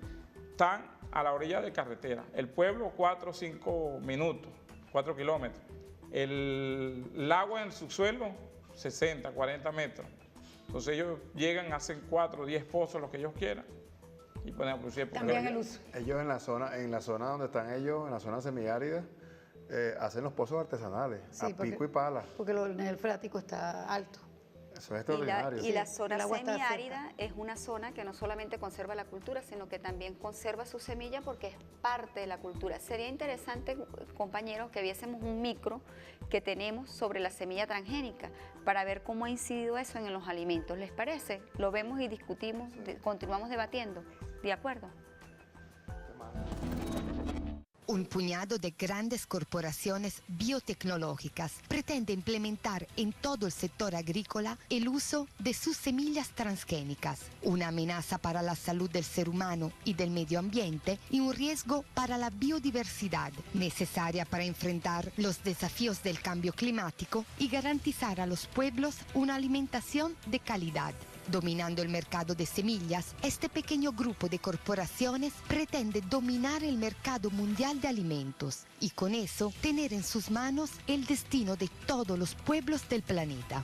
Están a la orilla de carretera. El pueblo 4 o 5 minutos, 4 kilómetros. El agua en el subsuelo 60, 40 metros. Entonces ellos llegan, hacen 4 o 10 pozos, lo que ellos quieran, y pueden producir. También el uso. Ellos en la zona donde están ellos, en la zona semiárida, hacen los pozos artesanales, sí, pico y pala. Porque el nivel freático está alto. Eso es extraordinario. Y la zona semiárida es una zona que no solamente conserva la cultura, sino que también conserva su semilla porque es parte de la cultura. Sería interesante, compañeros, que viésemos un micro que tenemos sobre la semilla transgénica para ver cómo ha incidido eso en los alimentos. ¿Les parece? Lo vemos y discutimos, continuamos debatiendo. ¿De acuerdo? Un puñado de grandes corporaciones biotecnológicas pretende implementar en todo el sector agrícola el uso de sus semillas transgénicas, una amenaza para la salud del ser humano y del medio ambiente y un riesgo para la biodiversidad, necesaria para enfrentar los desafíos del cambio climático y garantizar a los pueblos una alimentación de calidad. Dominando el mercado de semillas, este pequeño grupo de corporaciones pretende dominar el mercado mundial de alimentos y con eso tener en sus manos el destino de todos los pueblos del planeta.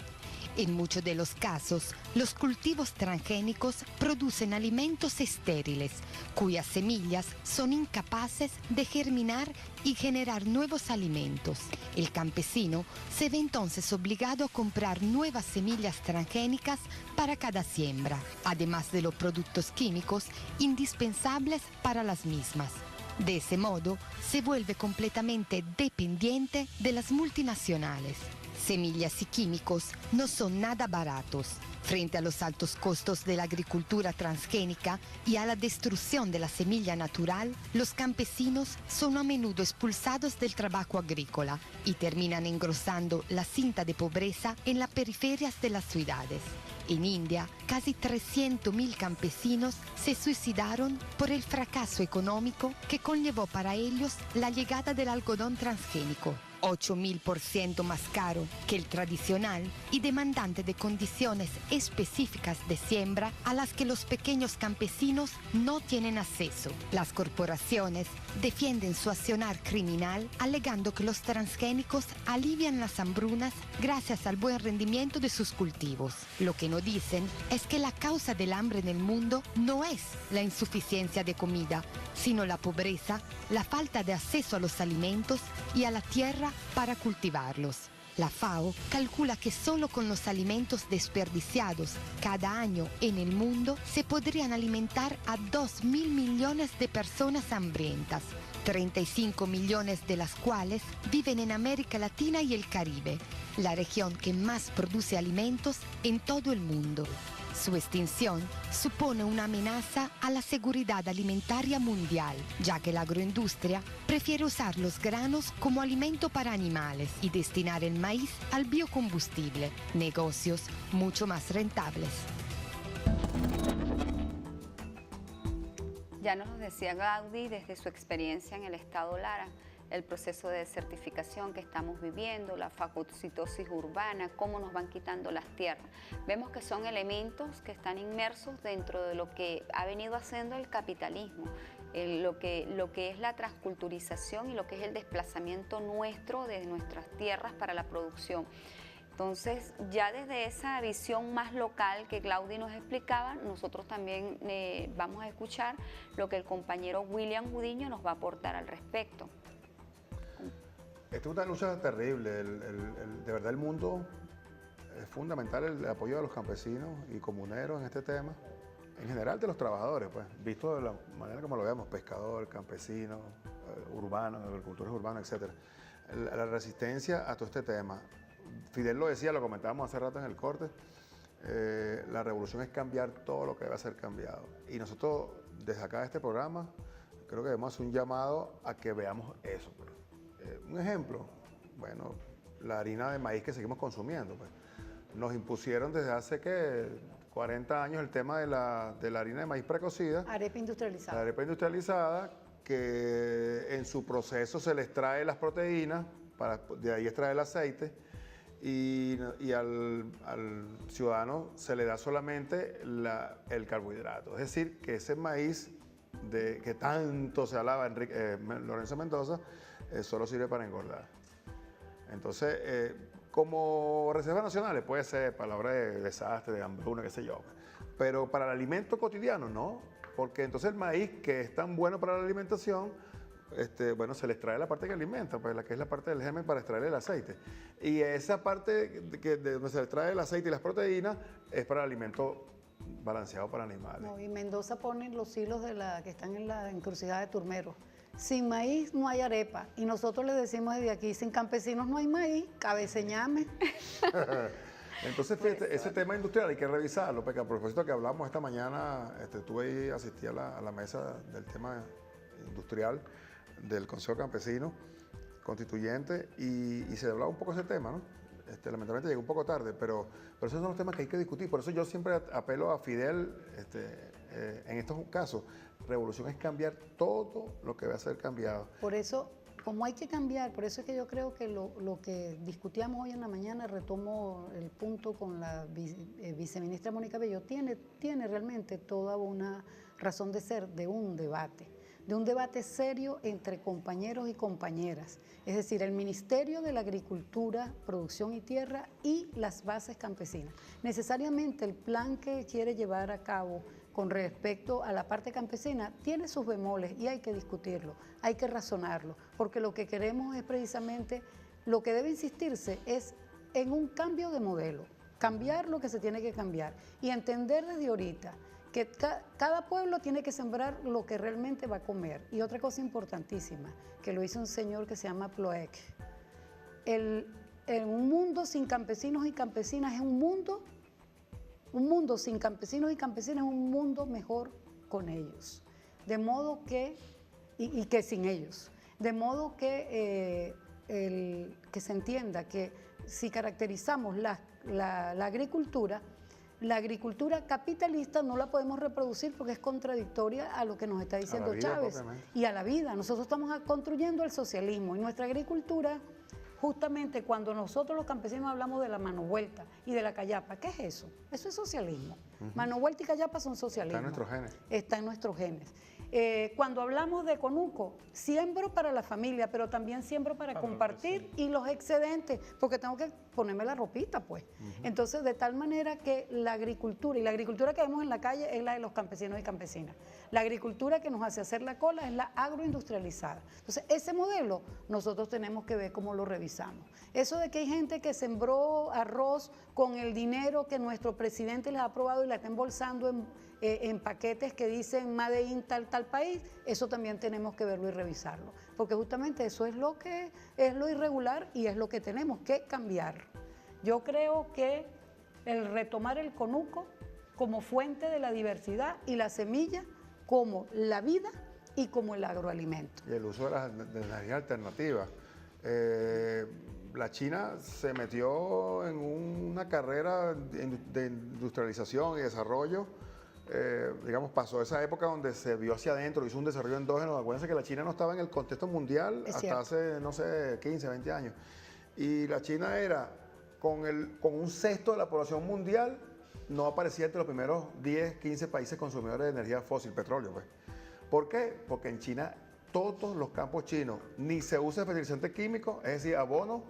En muchos de los casos, los cultivos transgénicos producen alimentos estériles, cuyas semillas son incapaces de germinar y generar nuevos alimentos. El campesino se ve entonces obligado a comprar nuevas semillas transgénicas para cada siembra, además de los productos químicos indispensables para las mismas. De ese modo, se vuelve completamente dependiente de las multinacionales. Semillas y químicos no son nada baratos. Frente a los altos costos de la agricultura transgénica y a la destrucción de la semilla natural, los campesinos son a menudo expulsados del trabajo agrícola y terminan engrosando la cinta de pobreza en las periferias de las ciudades. En India, casi 300.000 campesinos se suicidaron por el fracaso económico que conllevó para ellos la llegada del algodón transgénico. 8.000% más caro que el tradicional y demandante de condiciones específicas de siembra a las que los pequeños campesinos no tienen acceso. Las corporaciones defienden su accionar criminal alegando que los transgénicos alivian las hambrunas gracias al buen rendimiento de sus cultivos. Lo que no dicen es que la causa del hambre en el mundo no es la insuficiencia de comida, sino la pobreza, la falta de acceso a los alimentos y a la tierra para cultivarlos. La FAO calcula que solo con los alimentos desperdiciados cada año en el mundo se podrían alimentar a 2.000 millones de personas hambrientas, 35 millones de las cuales viven en América Latina y el Caribe, la región que más produce alimentos en todo el mundo. Su extinción supone una amenaza a la seguridad alimentaria mundial, ya que la agroindustria prefiere usar los granos como alimento para animales y destinar el maíz al biocombustible, negocios mucho más rentables. Ya nos lo decía Gaudí desde su experiencia en el estado Lara, el proceso de desertificación que estamos viviendo, la fagocitosis urbana, cómo nos van quitando las tierras. Vemos que son elementos que están inmersos dentro de lo que ha venido haciendo el capitalismo, lo que es la transculturización y lo que es el desplazamiento nuestro de nuestras tierras para la producción. Entonces, ya desde esa visión más local que Claudia nos explicaba, nosotros también vamos a escuchar lo que el compañero William Gudiño nos va a aportar al respecto. Esta es una lucha terrible. De verdad, el mundo es fundamental el apoyo de los campesinos y comuneros en este tema. En general de los trabajadores, pues, visto de la manera como lo vemos, pescador, campesino, urbano, agricultores urbanos, etc. La resistencia a todo este tema. Fidel lo decía, lo comentábamos hace rato en el corte, la revolución es cambiar todo lo que debe ser cambiado. Y nosotros, desde acá de este programa, creo que debemos hacer un llamado a que veamos eso. Pues. Un ejemplo, bueno, la harina de maíz que seguimos consumiendo. Pues. Nos impusieron desde hace, ¿qué? 40 años el tema de la harina de maíz precocida. Arepa industrializada. La arepa industrializada, que en su proceso se le extrae las proteínas, de ahí extrae el aceite, y al ciudadano se le da solamente el carbohidrato. Es decir, que ese maíz que tanto se hablaba Lorenzo Mendoza, solo sirve para engordar. Entonces, como reservas nacionales puede ser para la hora de desastre, de hambruna, qué sé yo. Pero para el alimento cotidiano no, porque entonces el maíz, que es tan bueno para la alimentación, bueno, se le extrae la parte que alimenta, pues la que es la parte del germen para extraer el aceite. Y esa parte de donde se le extrae el aceite y las proteínas es para el alimento balanceado para animales. No, y Mendoza pone los hilos que están en la encrucijada de Turmero. Sin maíz no hay arepa. Y nosotros le decimos desde aquí, sin campesinos no hay maíz, cabeceñame. Entonces, fíjate, ese tema industrial hay que revisarlo, porque a propósito que hablamos esta mañana, estuve ahí, asistí a la mesa del tema industrial del Consejo Campesino Constituyente y se hablaba un poco de ese tema, ¿no? Lamentablemente llegué un poco tarde, pero esos son los temas que hay que discutir. Por eso yo siempre apelo a Fidel en estos casos. Revolución es cambiar todo lo que va a ser cambiado. Por eso, como hay que cambiar, por eso es que yo creo que lo que discutíamos hoy en la mañana, retomo el punto con la viceministra Mónica Bello, tiene realmente toda una razón de ser de un debate. de un debate serio entre compañeros y compañeras, es decir, el Ministerio de la Agricultura, Producción y Tierra y las bases campesinas. Necesariamente el plan que quiere llevar a cabo con respecto a la parte campesina tiene sus bemoles y hay que discutirlo, hay que razonarlo, porque lo que queremos es precisamente, lo que debe insistirse es en un cambio de modelo, cambiar lo que se tiene que cambiar y entender desde ahorita que cada pueblo tiene que sembrar lo que realmente va a comer. Y otra cosa importantísima, que lo hizo un señor que se llama Ploek, un mundo sin campesinos y campesinas es un mundo sin campesinos y campesinas es un mundo mejor con ellos, de modo que, y que sin ellos, de modo que se entienda que si caracterizamos la agricultura capitalista no la podemos reproducir porque es contradictoria a lo que nos está diciendo Chávez y a la vida. Nosotros estamos construyendo el socialismo y nuestra agricultura, justamente cuando nosotros los campesinos hablamos de la mano vuelta y de la callapa, ¿qué es eso? Eso es socialismo. Mano vuelta y callapa son socialismo. Está en nuestros genes. Está en nuestros genes. Cuando hablamos de conuco, siembro para la familia, pero también siembro para compartir y los excedentes, porque tengo que ponerme la ropita, pues. Entonces, de tal manera que la agricultura, y la agricultura que vemos en la calle es la de los campesinos y campesinas. La agricultura que nos hace hacer la cola es la agroindustrializada. Entonces, ese modelo nosotros tenemos que ver cómo lo revisamos. Eso de que hay gente que sembró arroz con el dinero que nuestro presidente les ha aprobado y la está embolsando en paquetes que dicen Made in tal país, eso también tenemos que verlo y revisarlo, porque justamente eso es lo que es lo irregular y es lo que tenemos que cambiar. Yo creo que el retomar el conuco como fuente de la diversidad y la semilla como la vida y como el agroalimento. Y el uso de las energías alternativas. La China se metió en una carrera de industrialización y desarrollo. Digamos, pasó esa época donde se vio hacia adentro, hizo un desarrollo endógeno. Acuérdense que la China no estaba en el contexto mundial hasta hace, no sé, 15, 20 años. Y la China era, con un sexto de la población mundial, no aparecía entre los primeros 10, 15 países consumidores de energía fósil, petróleo, pues. ¿Por qué? Porque en China todos los campos chinos ni se usa fertilizante químico, es decir, abono,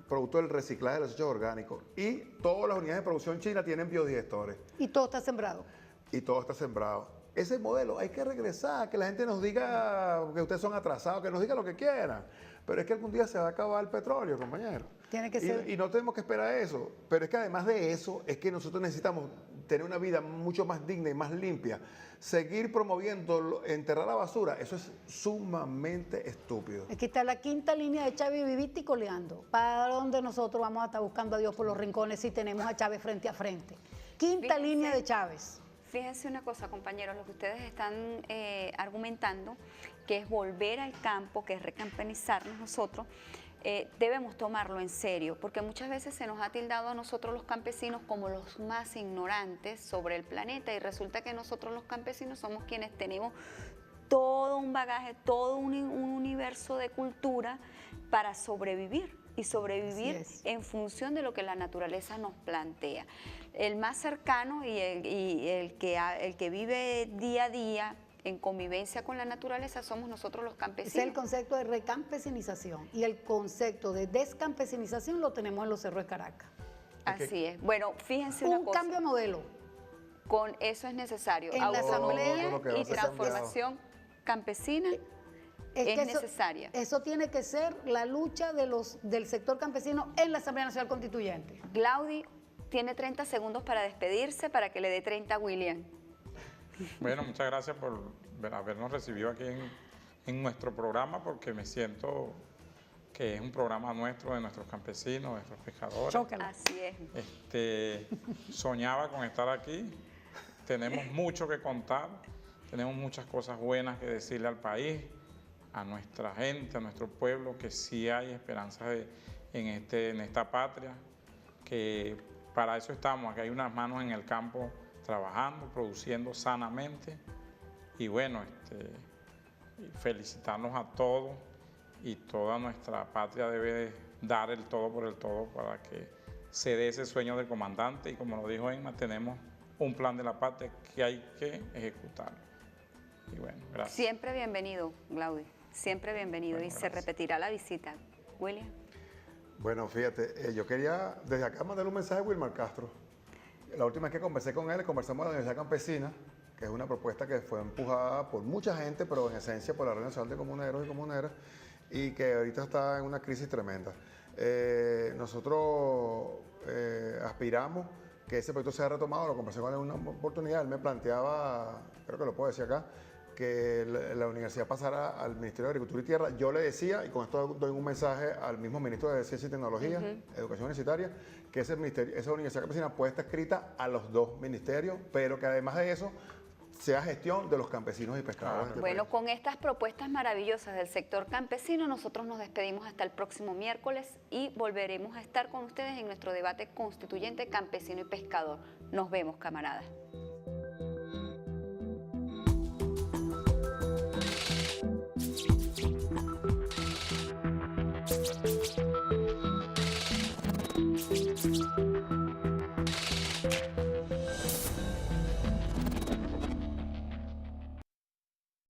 producto del reciclaje de los desechos orgánicos. Y todas las unidades de producción china tienen biodigestores. Y todo está sembrado. Y todo está sembrado. Ese modelo hay que regresar, que la gente nos diga que ustedes son atrasados, que nos diga lo que quieran. Pero es que algún día se va a acabar el petróleo, compañero. Tiene que ser. Y no tenemos que esperar eso. Pero es que además de eso, es que nosotros necesitamos tener una vida mucho más digna y más limpia. Seguir promoviendo enterrar la basura, eso es sumamente estúpido. Aquí está la quinta línea de Chávez viviste y coleando. ¿Para dónde nosotros vamos a estar buscando a Dios por los rincones si tenemos a Chávez frente a frente? Quinta línea de Chávez. Fíjense una cosa, compañeros, lo que ustedes están argumentando, que es volver al campo, que es recampenizarnos nosotros, debemos tomarlo en serio, porque muchas veces se nos ha tildado a nosotros los campesinos como los más ignorantes sobre el planeta y resulta que nosotros los campesinos somos quienes tenemos todo un bagaje, todo un universo de cultura para sobrevivir y sobrevivir en función de lo que la naturaleza nos plantea. El más cercano y el que vive día a día en convivencia con la naturaleza somos nosotros los campesinos. Es el concepto de recampesinización y el concepto de descampesinización lo tenemos en los cerros de Caracas. Así es. Bueno, fíjense una cosa. Un cambio de modelo. Con eso es necesario. En la asamblea y transformación campesina es necesaria. Eso tiene que ser la lucha del sector campesino en la Asamblea Nacional Constituyente. Glaudi tiene 30 segundos para despedirse, para que le dé 30 a William. Bueno, muchas gracias por habernos recibido aquí en nuestro programa, porque me siento que es un programa nuestro, de nuestros campesinos, de nuestros pescadores. Chócala. Así es. Soñaba con estar aquí, tenemos mucho que contar, tenemos muchas cosas buenas que decirle al país, a nuestra gente, a nuestro pueblo, que sí hay esperanza en esta patria, que para eso estamos, que hay unas manos en el campo trabajando, produciendo sanamente y bueno, felicitarnos a todos y toda nuestra patria debe dar el todo por el todo para que se dé ese sueño del comandante y como lo dijo Emma, tenemos un plan de la patria que hay que ejecutar. Y bueno, gracias. Siempre bienvenido, Glaudio. Siempre bienvenido. Bueno, y se gracias. repetirá la visita. William. Bueno, fíjate, yo quería desde acá mandarle un mensaje a Wilmar Castro. La última vez que conversé con él, conversamos de la Universidad Campesina, que es una propuesta que fue empujada por mucha gente, pero en esencia por la Red Nacional de Comuneros y Comuneras, y que ahorita está en una crisis tremenda. Nosotros aspiramos que ese proyecto sea retomado, lo conversé con él en una oportunidad, él me planteaba, creo que lo puedo decir acá, que la universidad pasara al Ministerio de Agricultura y Tierra. Yo le decía, y con esto doy un mensaje al mismo ministro de Ciencia y Tecnología, Educación Universitaria, que esa universidad campesina puede estar escrita a los dos ministerios, pero que además de eso sea gestión de los campesinos y pescadores. Bueno, con estas propuestas maravillosas del sector campesino, nosotros nos despedimos hasta el próximo miércoles y volveremos a estar con ustedes en nuestro debate constituyente campesino y pescador. Nos vemos, camaradas.